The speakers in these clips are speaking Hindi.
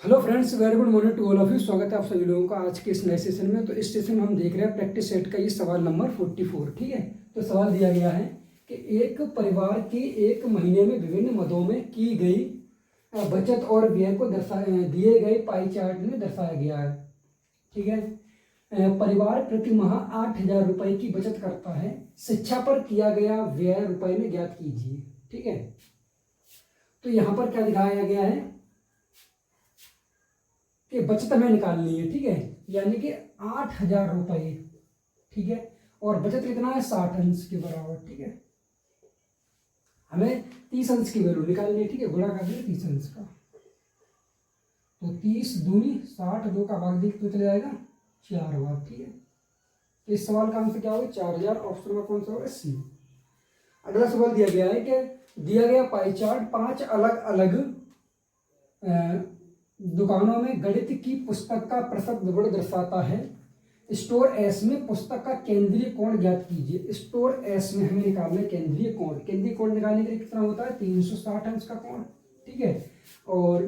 Hello friends, very good morning to all of you. स्वागत है आप सभी लोगों का आज के इस नए सेशन में। तो इस सेशन में हम देख रहे हैं प्रैक्टिस सेट का ये सवाल नंबर 44। ठीक है, तो सवाल दिया गया है कि एक परिवार के एक महीने में विभिन्न मदों में की गई बचत और व्यय को दिए गए पाई चार्ट में दर्शाया गया है। ठीक है, परिवार प्रति माह 8,000 रुपये की बचत करता है। शिक्षा पर किया गया व्यय रुपए में ज्ञात कीजिए। ठीक है, तो यहाँ पर क्या दिखाया गया है कि बचत हमें निकालनी है। ठीक है, यानी कि 8,000 रुपये। ठीक है, और बचत कितना है 60 अंश के बराबर। ठीक है, हमें 30 अंश की वैल्यू निकालनी है। ठीक है, गुणा कर दिया 30 अंश का, तो 30 दूनी 60, 2 का भाग देख तो चले जाएगा 4 बार। ठीक है, तो इस सवाल का आंसर क्या होगा 4000। ऑप्शन में कौन सा होगा सी। अगला सवाल दिया गया है कि दिया गया पाई चार्ट 5 अलग अलग दुकानों में गणित की पुस्तक का प्रतिशत विवरण दर्शाता है। स्टोर एस में पुस्तक का केंद्रीय कोण ज्ञात कीजिए। स्टोर एस में हमें निकालना है केंद्रीय कोण। केंद्रीय कोण निकालने के लिए कितना होता है 360 अंश का कोण। ठीक है, और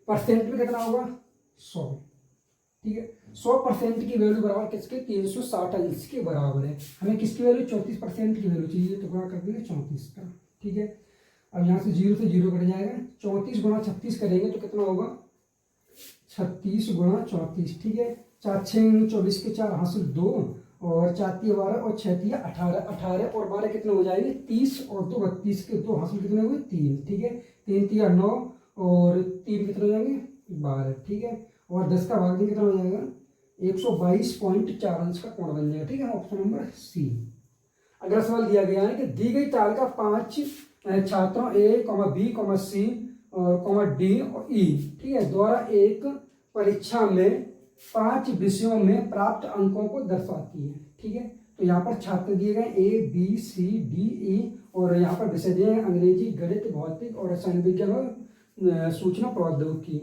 परसेंट में कितना होगा 100। ठीक है, 100% की वैल्यू बराबर किसके 360 अंश के बराबर है। हमें किसकी वैल्यू 34% की वैल्यू चाहिए, तो गुणा कर देंगे 34 का। ठीक है, अब यहाँ से 0 से 0 कट जाएगा। 34 गुणा 36 करेंगे तो कितना होगा 36 गुणा 34। ठीक है, 4 6 24 के 4 हासिल 2 और 4 3 12 और 6 3 18। 18 और 12 कितने हो जाएंगे 30 और 2 32 के 2 हासिल कितने हुए 3। ठीक है, 3 3 9 और 3 कितने हो जाएंगे 12। ठीक है, और 10 का भाग कितना हो जाएगा 122.4 अंश का कोण बन जाएगा। ठीक है, ऑप्शन नंबर सी। अगला सवाल दिया गया है कि दी गई तालिका 5 छात्रों ए, बी, सी और डी और ई, ठीक है, द्वारा एक परीक्षा में 5 विषयों में प्राप्त अंकों को दर्शाती है। ठीक है, तो यहाँ पर छात्र दिए गए ए, बी, सी, डी, ई और यहाँ पर विषय दिए हैं अंग्रेजी, गणित, भौतिक और रसायन विज्ञान और सूचना प्रौद्योगिकी।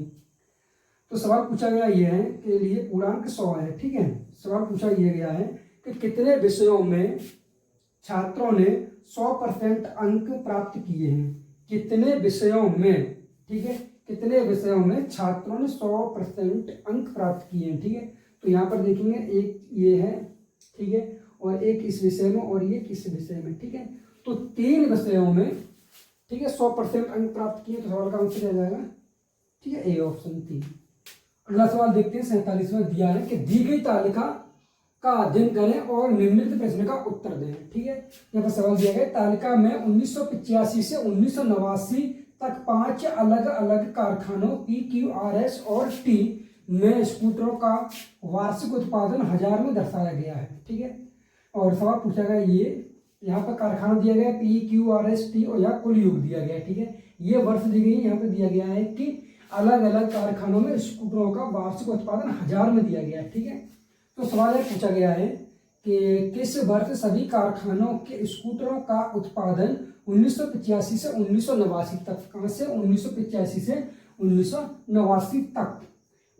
तो सवाल पूछा गया ये है के लिए पूर्णांक 100 है। ठीक है, सवाल पूछा ये गया है कि कितने विषयों में छात्रों ने 100% अंक प्राप्त किए हैं। कितने विषयों में, ठीक है, कितने विषयों में छात्रों ने 100% अंक प्राप्त किए हैं। ठीक है, तो यहाँ पर देखेंगे एक ये है, ठीक है, और एक इस विषय में और ये किस विषय में। ठीक है, तो 3 विषयों में, ठीक है, 100% अंक प्राप्त किए, तो सवाल का आंसर आ जाएगा। ठीक है, ए ऑप्शन 3। अगला सवाल देखते हैं 47वां दिया है कि दी गई तालिका का अध्ययन करें और निम्नलिखित प्रश्न का उत्तर दें। ठीक है, यहाँ पर सवाल दिया गया तालिका में 1985 से 1989 तक 5 अलग अलग कारखानों पी, क्यू, आर, एस और टी में स्कूटरों का वार्षिक उत्पादन 1000 में दर्शाया गया है। ठीक है, और सवाल पूछा गया ये यहाँ पर कारखाना दिया गया P, Q, R, S, T और यहाँ कुल युग दिया गया। ठीक है, ये वर्ष दी गई, यहाँ पे दिया गया है कि अलग अलग कारखानों में स्कूटरों का वार्षिक उत्पादन 1000 में दिया गया है। ठीक है, तो सवाल यह पूछा गया है कि किस वर्ष सभी कारखानों के स्कूटरों का उत्पादन 1985 से 1989 तक, कहाँ से 1985 से 1989 तक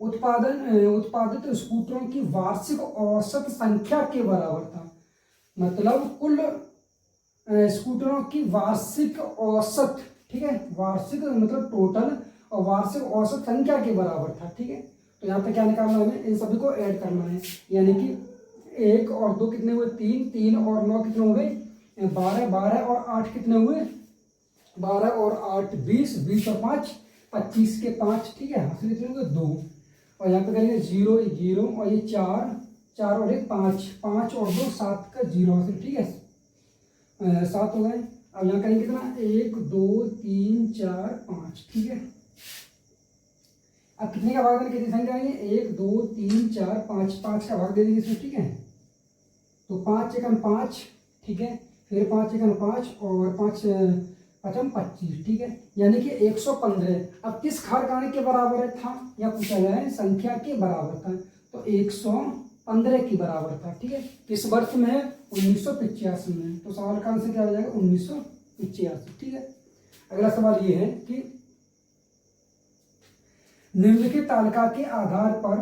उत्पादित स्कूटरों की वार्षिक औसत संख्या के बराबर था। मतलब कुल स्कूटरों की वार्षिक औसत, ठीक है, वार्षिक मतलब टोटल और वार्षिक औसत संख्या के बराबर था। ठीक है, तो यहाँ पे क्या निकालना है हमें इन सभी को ऐड करना है, यानी कि 1 और 2 कितने हुए 3, 3 और 9 कितने हुए 12, 12 और 8 कितने हुए 12 और 8 20, 20 और 5 25 के 5। ठीक है, हासिल कितने हुए 2 और यहाँ पे करेंगे 0 0 और ये 4 4 और 1 5 5 और 2 7 का 0 हासिल। ठीक है, 7 हो गए। अब यहाँ करेंगे कितना 1 2 3 4 5। ठीक है, अब कितने का भाग देंगे, कितनी संख्या आएंगे 1 2 3 4 5, 5 का भाग दे देंगे इसमें। ठीक है, तो 5 एकम 5, ठीक है, फिर 5 एकम 5 और 5 पचम 25। ठीक है, यानी कि 115। अब किस कारखाने के बराबर था या पूछा गया है संख्या के बराबर था, तो 115 के बराबर था। ठीक है, किस वर्ष में 1985 में, तो सवाल का आंसर क्या हो जाएगा 1985। ठीक है, अगला सवाल ये है कि निम्नलिखित तालिका के आधार पर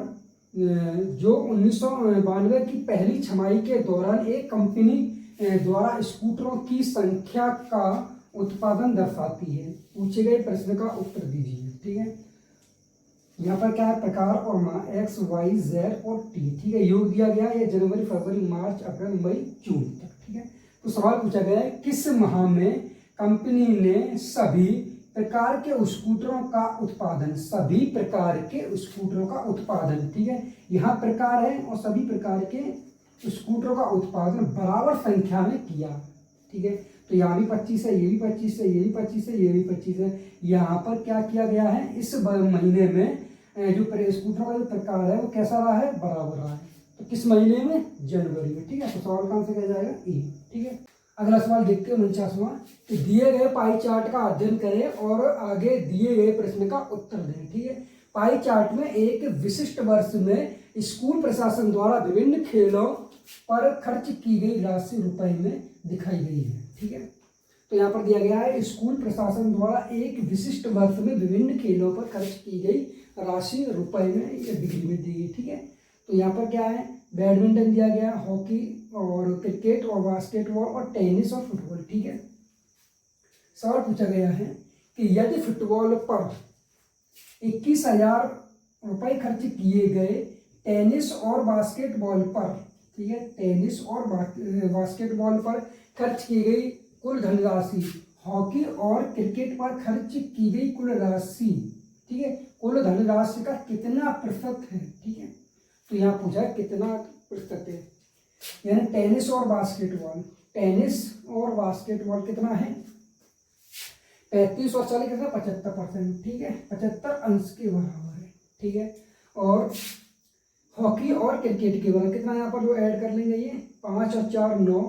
जो 1992 की पहली छमाही के दौरान एक कंपनी द्वारा स्कूटरों की संख्या का उत्पादन दर्शाती है। पूछे गए प्रश्न का उत्तर दीजिए। ठीक है, यहाँ पर क्या है, प्रकार और माह एक्स वाई जेड और टी, ठीक है। योग दिया गया है जनवरी फरवरी मार्च अप्रैल मई जून तक, ठीक है। तो सवाल पूछा गया है किस माह में कंपनी ने सभी प्रकार के स्कूटरों का उत्पादन, सभी प्रकार के स्कूटरों का उत्पादन, ठीक है। यहाँ प्रकार है और सभी प्रकार के स्कूटरों का उत्पादन बराबर संख्या में किया, ठीक है। तो यहाँ भी 25 है, ये भी 25 है, ये भी 25 है, ये भी 25 है। यहाँ पर क्या किया गया है, इस महीने में जो स्कूटर का जो प्रकार है वो कैसा रहा है, बराबर रहा है। तो किस महीने में, जनवरी में, ठीक है। तो सवाल का आंसर क्या जाएगा, ए, ठीक है। अगला सवाल देखते हैं 49वां, कि दिए गए पाई चार्ट का अध्ययन करें और आगे दिए गए प्रश्न का उत्तर दें, ठीक है। पाई चार्ट में एक विशिष्ट वर्ष में स्कूल प्रशासन द्वारा विभिन्न खेलों पर खर्च की गई राशि रुपए में दिखाई गई है, ठीक है। तो यहाँ पर दिया गया है स्कूल प्रशासन द्वारा एक विशिष्ट वर्ष में विभिन्न खेलों पर खर्च की गई राशि रुपए में या डिग्री में दी गई, ठीक है। तो यहाँ पर क्या है, बैडमिंटन दिया गया, हॉकी और क्रिकेट और बास्केटबॉल और टेनिस और फुटबॉल, ठीक है। सवाल पूछा गया है कि यदि फुटबॉल पर 21,000 रुपए खर्च किए गए, टेनिस और बास्केटबॉल पर, ठीक है, टेनिस और बास्केटबॉल पर खर्च की गई कुल धनराशि हॉकी और क्रिकेट पर खर्च की गई कुल राशि, ठीक है, कुल धनराशि का कितना प्रतिशत है, ठीक है। तो यहाँ पूछा है कितना प्रतिशत है, यानी टेनिस और बास्केटबॉल, टेनिस और बास्केटबॉल कितना है, 35 और 40 कितना, 75%, ठीक है, 75 अंश के बराबर है, ठीक है। और हॉकी और क्रिकेट के बराबर कितना, यहाँ पर जो ऐड कर लेंगे ये 5 और 4 9,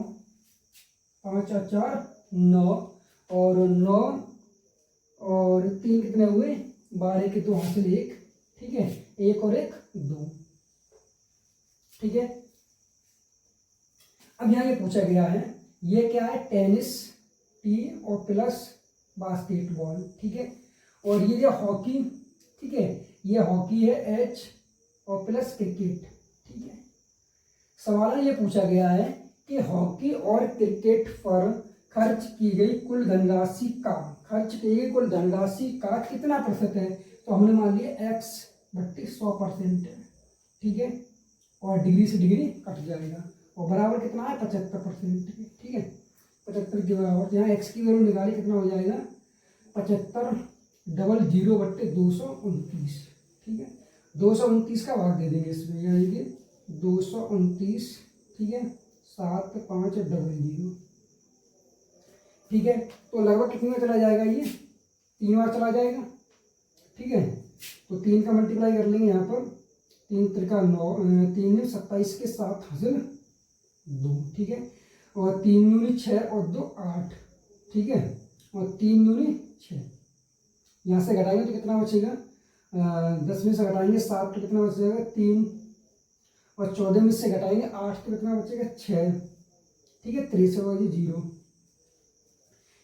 5 और 4 9 और 9 और 3 कितने हुए, 12 के 2 हासिल 1, ठीक है, 1 और 1 2, ठीक है। अब यहाँ ये पूछा गया है, ये क्या है, टेनिस टी और प्लस बास्केटबॉल, ठीक है। और ये जो हॉकी, ठीक है, ये हॉकी है एच और प्लस क्रिकेट, ठीक है। सवाल ये पूछा गया है कि हॉकी और क्रिकेट पर खर्च की गई कुल धनराशि का, खर्च की गई कुल धनराशि का कितना प्रतिशत है। तो हमने मान लिया x बट्टे 100% है, ठीक है, और डिग्री से डिग्री कट जाएगा और बराबर कितना है, 75%, ठीक है, 75 के बराबर। यहाँ x की वैल्यू निकाली कितना हो जाएगा, 75 डबल 0 बट्टे 229, ठीक है। 229 का भाग दे देंगे इसमें, यानी कि 229, ठीक है, 7 5 डबल 0, ठीक है। तो लगभग कितनी बार चला जाएगा, ये 3 बार चला जाएगा, ठीक है। तो 3 का मल्टीप्लाई कर लेंगे यहाँ पर, 3 त्रिका 9, 3 27 के 7 हासिल 2, ठीक है, और 3 दूनी 6 और 2 8, ठीक है, और 3 दूनी 6, यहाँ से घटाएंगे तो कितना बचेगा, 10 में से घटाएंगे 7 तो कितना बचेगा 3, और 14 में से घटाएंगे 8 तो कितना बचेगा 6, ठीक है, 3 से 0।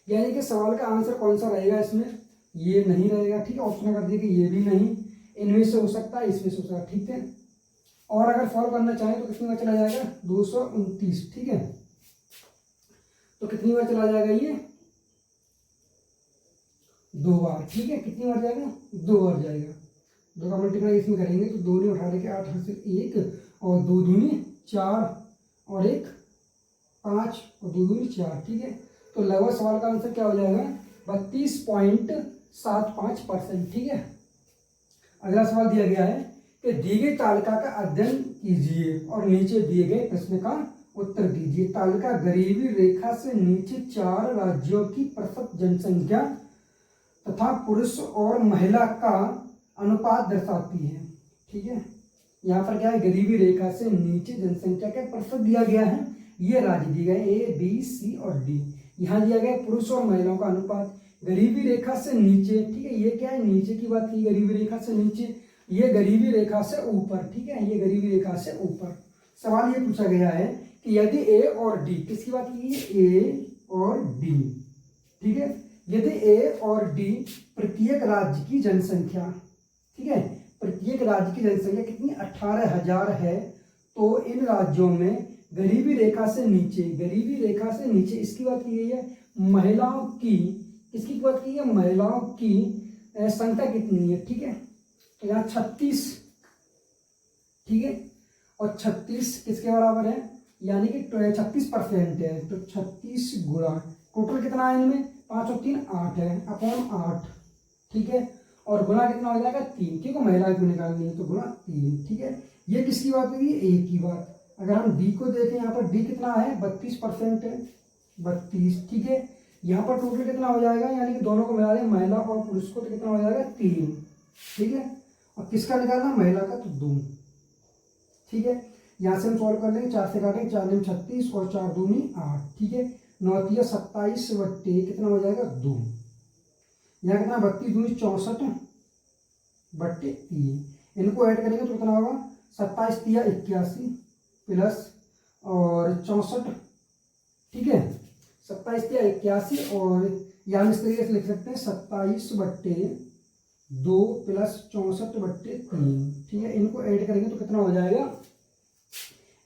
यानी कि सवाल का आंसर कौन सा रहेगा इसमें, ये नहीं रहेगा, ठीक है। ऑप्शन कर दिया कि ये भी नहीं, इनमें से हो सकता है, इसमें से हो सकता है, ठीक है। और अगर सॉल्व करना चाहें तो कितनी बार चला जाएगा, 229, ठीक है। तो कितनी बार चला जाएगा ये, 2 बार, ठीक है। कितनी बार जाएगा, 2 बार जाएगा। 2 का मल्टीप्लाई इसमें करेंगे तो 2 ने 18 के 8 हासिल 1 और 2 दूनी 4 और 1 5 और 2 दूनी 4, ठीक है। तो लगभग सवाल का आंसर क्या हो जाएगा, 32.75%, ठीक है। अगला सवाल दिया गया है कि दी गई तालिका का अध्ययन कीजिए और नीचे दिए गए प्रश्न का उत्तर दीजिए। तालिका गरीबी रेखा से नीचे 4 राज्यों की प्रतिशत जनसंख्या तथा पुरुष और महिला का अनुपात दर्शाती है, ठीक है। यहाँ पर क्या है, गरीबी रेखा से नीचे जनसंख्या का प्रतिशत दिया गया है, ये राज्य दिए गए A B C और D। यहाँ दिया गया पुरुष और महिलाओं का अनुपात गरीबी रेखा से नीचे, ठीक है, ये क्या है, नीचे की बात की, गरीबी रेखा से नीचे, ये गरीबी रेखा से ऊपर, ठीक है, ये गरीबी रेखा से ऊपर। सवाल ये पूछा गया है कि यदि A और D, किसकी बात की है, A और D, ठीक है, यदि A और D प्रत्येक राज्य की जनसंख्या, ठीक है, प्रत्येक राज्य की जनसंख्या कितनी 18,000 है, तो इन राज्यों में गरीबी रेखा से नीचे, गरीबी रेखा से नीचे इसकी बात की गई है, महिलाओं की, किसकी बात की है, महिलाओं की संख्या कितनी है, ठीक है। तो यहाँ 36, ठीक है, और 36 किसके बराबर है, यानी कि 36% है, तो 36 गुणा टोटल कितना है इनमें, 5 और 3 8 है, अपॉन 8, ठीक है, और गुणा कितना हो जाएगा 3, क्योंकि महिला को निकालनी है तो गुणा 3, ठीक है। ये किसकी बात हुई, ए की बात। अगर हम डी को देखें, यहाँ पर डी कितना है, 32% है, 32, ठीक है। यहाँ पर टोटल कितना हो जाएगा, यानी कि दोनों को मिला दें, महिला और पुरुष को, तो कितना हो जाएगा 3, ठीक है। और किसका निकालना, महिला का, तो 2, ठीक है। यहाँ से हम सॉल्व कर लेंगे, 4 से काटेंगे, 4 में 36 और 4 दूनी 8, ठीक है। 9 तिया 27 बट्टे कितना हो जाएगा 2, यहाँ कितना 32 दूनी 64 बट्टे 3, इनको ऐड करेंगे तो कितना होगा 27 तिया 81 प्लस और 64, ठीक है, 27 तिया 81, और यहाँ इस तरीके से लिख सकते हैं 27 बट्टे 2 प्लस 64 बट्टे 3, ठीक है। इनको ऐड करेंगे तो कितना हो जाएगा,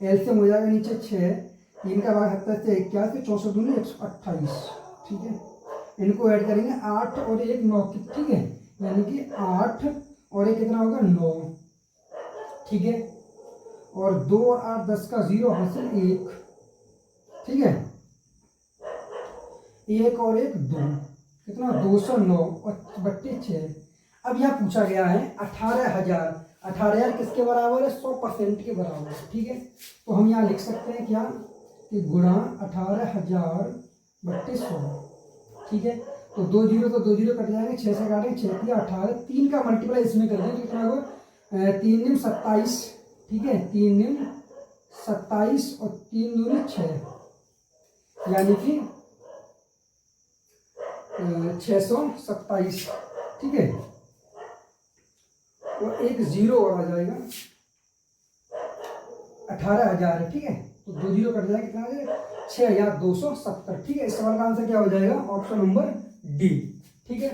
एलसीएम हो जाएगा नीचे 6, 3 का भाग 27 से 81, 64 दूनी 128, ठीक है। इनको ऐड करेंगे 8 और 1 9, ठीक है, यानी कि 8 और 1 कितना होगा 9, ठीक है। और 2 और 8 10 का 0 हासिल 1, ठीक है, 1 और 1 2, कितना 209 और बट्टे 6। अब यहाँ पूछा गया है 18,000, 18,000 किसके बराबर है, 100% के बराबर, ठीक है। तो हम यहाँ लिख सकते हैं क्या, कि गुणा 18,000 बट्टे 100, ठीक है। तो 2 जीरो तो 2 जीरो कट जाएंगे, 6 से काटेंगे, 6 तिया 18, 3 का मल्टीप्लाई इसमें कर देंगे, कितना होगा 3 निम 27, ठीक है, 3 निम 27 और 3 दूनी 6, यानी कि 627, ठीक है। और एक 0 और आ जाएगा, 18,000 है, ठीक है, तो 2 जीरो कट जाएगा, कितना आ जाएगा 6270, ठीक है। इस सवाल का आंसर क्या हो जाएगा, ऑप्शन नंबर डी, ठीक है।